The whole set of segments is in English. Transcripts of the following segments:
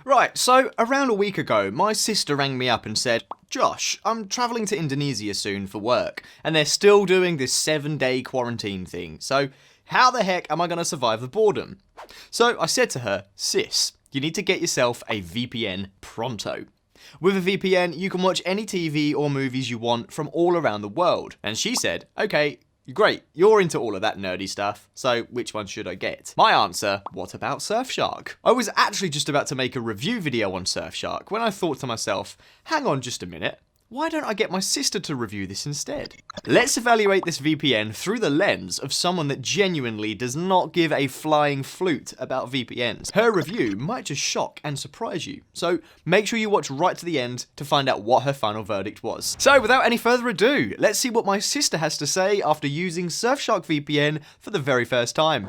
Right, so around a week ago, my sister rang me up and said, Josh, I'm travelling to Indonesia soon for work, and they're still doing this 7-day quarantine thing, so how the heck am I going to survive the boredom? So I said to her, sis, you need to get yourself a VPN pronto. With a VPN, you can watch any TV or movies you want from all around the world. And she said, okay, great, you're into all of that nerdy stuff, so which one should I get? My answer, what about Surfshark? I was actually just about to make a review video on Surfshark when I thought to myself, hang on just a minute, why don't I get my sister to review this instead? Let's evaluate this VPN through the lens of someone that genuinely does not give a flying flute about VPNs. Her review might just shock and surprise you, so make sure you watch right to the end to find out what her final verdict was. So without any further ado, let's see what my sister has to say after using Surfshark VPN for the very first time.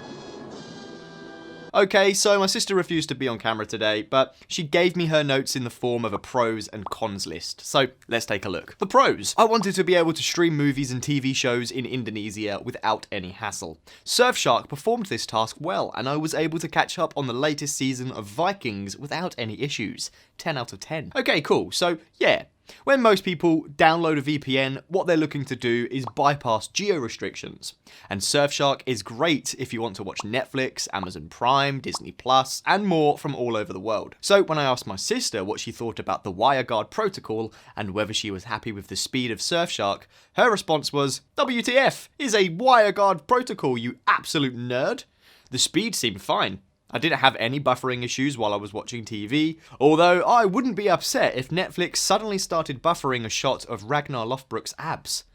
Okay, so my sister refused to be on camera today, but she gave me her notes in the form of a pros and cons list. So let's take a look. The pros. I wanted to be able to stream movies and TV shows in Indonesia without any hassle. Surfshark performed this task well, and I was able to catch up on the latest season of Vikings without any issues. 10 out of 10. Okay, cool. So yeah. When most people download a VPN, what they're looking to do is bypass geo-restrictions. And Surfshark is great if you want to watch Netflix, Amazon Prime, Disney Plus, and more from all over the world. So when I asked my sister what she thought about the WireGuard protocol and whether she was happy with the speed of Surfshark, her response was, WTF is a WireGuard protocol, you absolute nerd. The speed seemed fine. I didn't have any buffering issues while I was watching TV, although I wouldn't be upset if Netflix suddenly started buffering a shot of Ragnar Lothbrok's abs.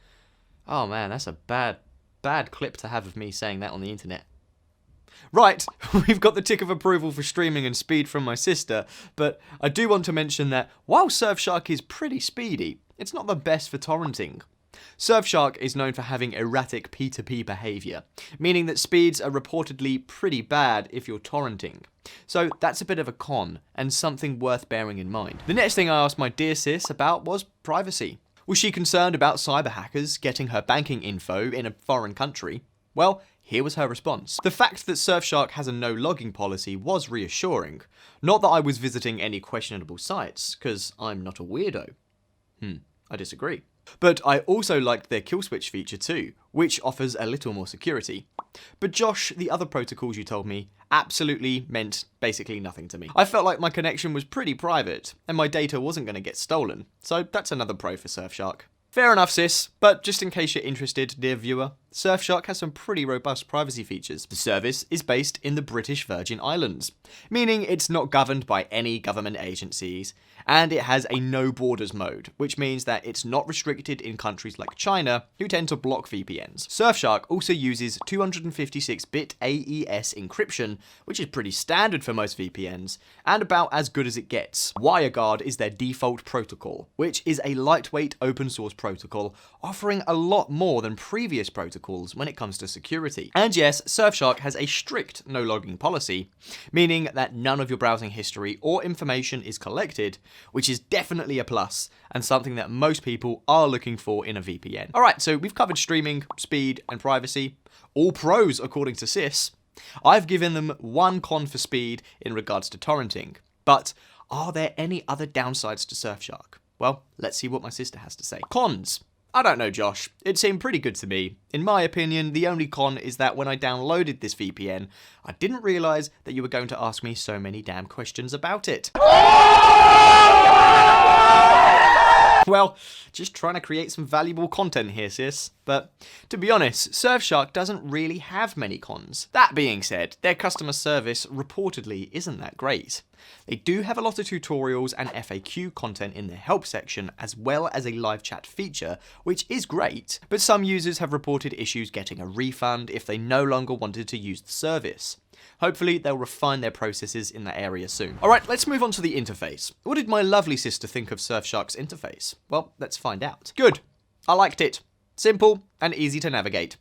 Oh man, that's a bad clip to have of me saying that on the internet. Right, we've got the tick of approval for streaming and speed from my sister, but I do want to mention that while Surfshark is pretty speedy, it's not the best for torrenting. Surfshark is known for having erratic P2P behaviour, meaning that speeds are reportedly pretty bad if you're torrenting. So that's a bit of a con, and something worth bearing in mind. The next thing I asked my dear sis about was privacy. Was she concerned about cyber hackers getting her banking info in a foreign country? Well, here was her response. The fact that Surfshark has a no logging policy was reassuring. Not that I was visiting any questionable sites, because I'm not a weirdo. I disagree. But I also liked their kill switch feature too, which offers a little more security. But Josh, the other protocols you told me absolutely meant basically nothing to me. I felt like my connection was pretty private, and my data wasn't going to get stolen, so that's another pro for Surfshark. Fair enough, sis, but just in case you're interested, dear viewer, Surfshark has some pretty robust privacy features. The service is based in the British Virgin Islands, meaning it's not governed by any government agencies, and it has a no borders mode, which means that it's not restricted in countries like China, who tend to block VPNs. Surfshark also uses 256-bit AES encryption, which is pretty standard for most VPNs, and about as good as it gets. WireGuard is their default protocol, which is a lightweight open source protocol, offering a lot more than previous protocols when it comes to security. And yes, Surfshark has a strict no logging policy, meaning that none of your browsing history or information is collected, which is definitely a plus, and something that most people are looking for in a VPN. Alright, so we've covered streaming, speed, and privacy. All pros according to Sis. I've given them one con for speed in regards to torrenting, but are there any other downsides to Surfshark? Well, let's see what my sister has to say. Cons. I don't know, Josh. It seemed pretty good to me. In my opinion, the only con is that when I downloaded this VPN, I didn't realise that you were going to ask me so many damn questions about it. Well, just trying to create some valuable content here, sis. But to be honest, Surfshark doesn't really have many cons. That being said, their customer service reportedly isn't that great. They do have a lot of tutorials and FAQ content in their help section, as well as a live chat feature, which is great, but some users have reported issues getting a refund if they no longer wanted to use the service. Hopefully they'll refine their processes in that area soon. Alright, let's move on to the interface. What did my lovely sister think of Surfshark's interface? Well, let's find out. Good. I liked it. Simple and easy to navigate.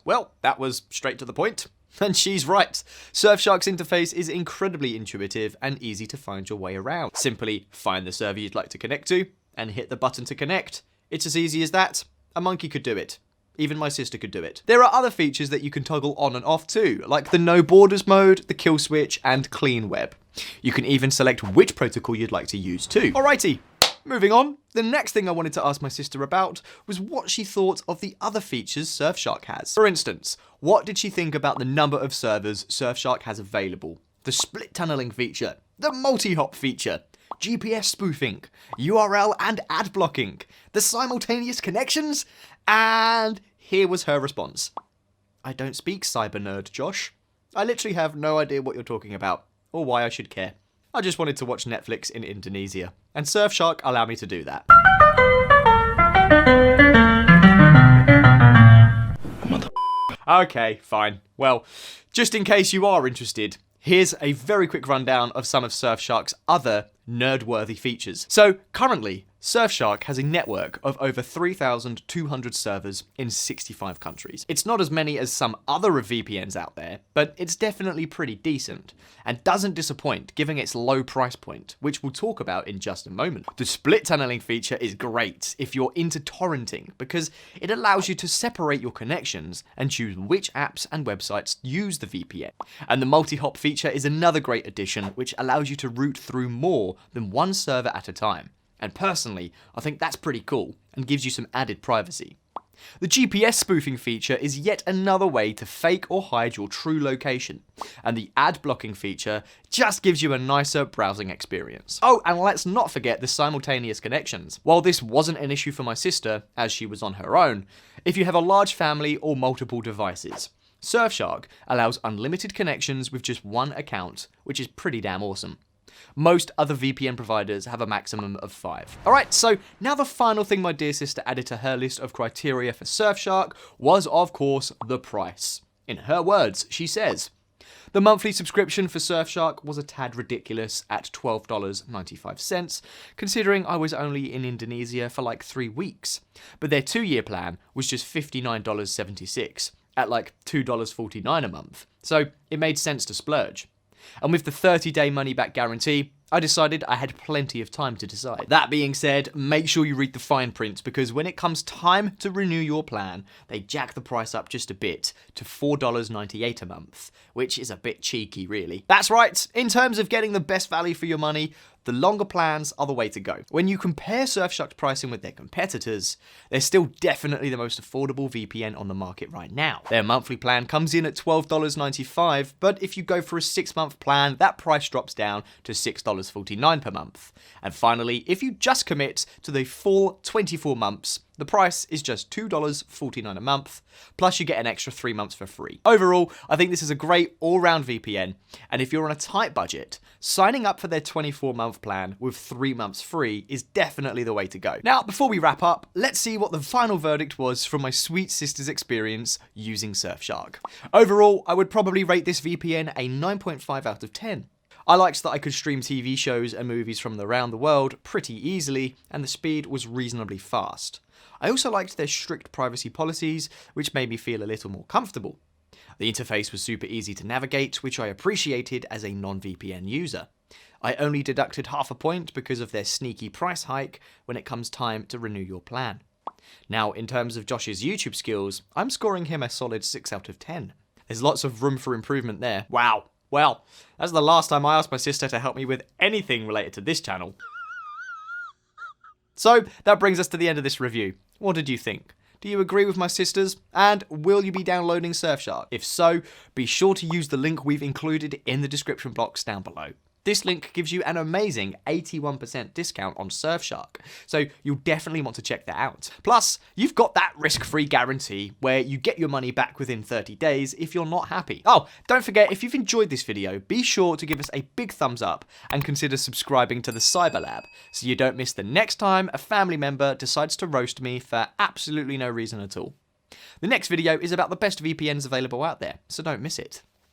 Well, that was straight to the point. And she's right. Surfshark's interface is incredibly intuitive and easy to find your way around. Simply find the server you'd like to connect to and hit the button to connect. It's as easy as that. A monkey could do it. Even my sister could do it. There are other features that you can toggle on and off too, like the no borders mode, the kill switch, and clean web. You can even select which protocol you'd like to use too. Alrighty. Moving on, the next thing I wanted to ask my sister about was what she thought of the other features Surfshark has. For instance, what did she think about the number of servers Surfshark has available, the split tunneling feature, the Multihop feature, GPS spoofing, URL and ad blocking, the simultaneous connections, and here was her response. I don't speak cyber nerd, Josh. I literally have no idea what you're talking about, or why I should care. I just wanted to watch Netflix in Indonesia, and Surfshark allow me to do that. Okay, fine. Well, just in case you are interested, here's a very quick rundown of some of Surfshark's other nerd-worthy features. So, currently, Surfshark has a network of over 3,200 servers in 65 countries. It's not as many as some other VPNs out there, but it's definitely pretty decent, and doesn't disappoint given its low price point, which we'll talk about in just a moment. The split tunneling feature is great if you're into torrenting, because it allows you to separate your connections and choose which apps and websites use the VPN. And the multi-hop feature is another great addition, which allows you to route through more than one server at a time. And personally, I think that's pretty cool and gives you some added privacy. The GPS spoofing feature is yet another way to fake or hide your true location, and the ad blocking feature just gives you a nicer browsing experience. Oh, and let's not forget the simultaneous connections. While this wasn't an issue for my sister, as she was on her own, if you have a large family or multiple devices, Surfshark allows unlimited connections with just one account, which is pretty damn awesome. Most other VPN providers have a maximum of 5. Alright, so now the final thing my dear sister added to her list of criteria for Surfshark was, of course, the price. In her words, she says, the monthly subscription for Surfshark was a tad ridiculous at $12.95, considering I was only in Indonesia for like 3 weeks. But their 2-year plan was just $59.76, at like $2.49 a month. So it made sense to splurge. And with the 30-day money-back guarantee, I decided I had plenty of time to decide. That being said, make sure you read the fine print, because when it comes time to renew your plan, they jack the price up just a bit to $4.98 a month, which is a bit cheeky, really. That's right, in terms of getting the best value for your money, the longer plans are the way to go. When you compare Surfshark's pricing with their competitors, they're still definitely the most affordable VPN on the market right now. Their monthly plan comes in at $12.95, but if you go for a 6-month plan, that price drops down to $6.49 per month. And finally, if you just commit to the full 24 months, the price is just $2.49 a month, plus you get an extra 3 months for free. Overall, I think this is a great all-round VPN, and if you're on a tight budget, signing up for their 24-month plan with 3 months free is definitely the way to go. Now, before we wrap up, let's see what the final verdict was from my sweet sister's experience using Surfshark. Overall, I would probably rate this VPN a 9.5 out of 10. I liked that I could stream TV shows and movies from around the world pretty easily, and the speed was reasonably fast. I also liked their strict privacy policies, which made me feel a little more comfortable. The interface was super easy to navigate, which I appreciated as a non-VPN user. I only deducted half a point because of their sneaky price hike when it comes time to renew your plan. Now, in terms of Josh's YouTube skills, I'm scoring him a solid 6 out of 10. There's lots of room for improvement there. Wow. Well, that's the last time I asked my sister to help me with anything related to this channel. So, that brings us to the end of this review. What did you think? Do you agree with my sisters? And will you be downloading Surfshark? If so, be sure to use the link we've included in the description box down below. This link gives you an amazing 81% discount on Surfshark, so you'll definitely want to check that out. Plus, you've got that risk-free guarantee where you get your money back within 30 days if you're not happy. Oh, don't forget, if you've enjoyed this video, be sure to give us a big thumbs up and consider subscribing to the Cyber Lab so you don't miss the next time a family member decides to roast me for absolutely no reason at all. The next video is about the best VPNs available out there, so don't miss it.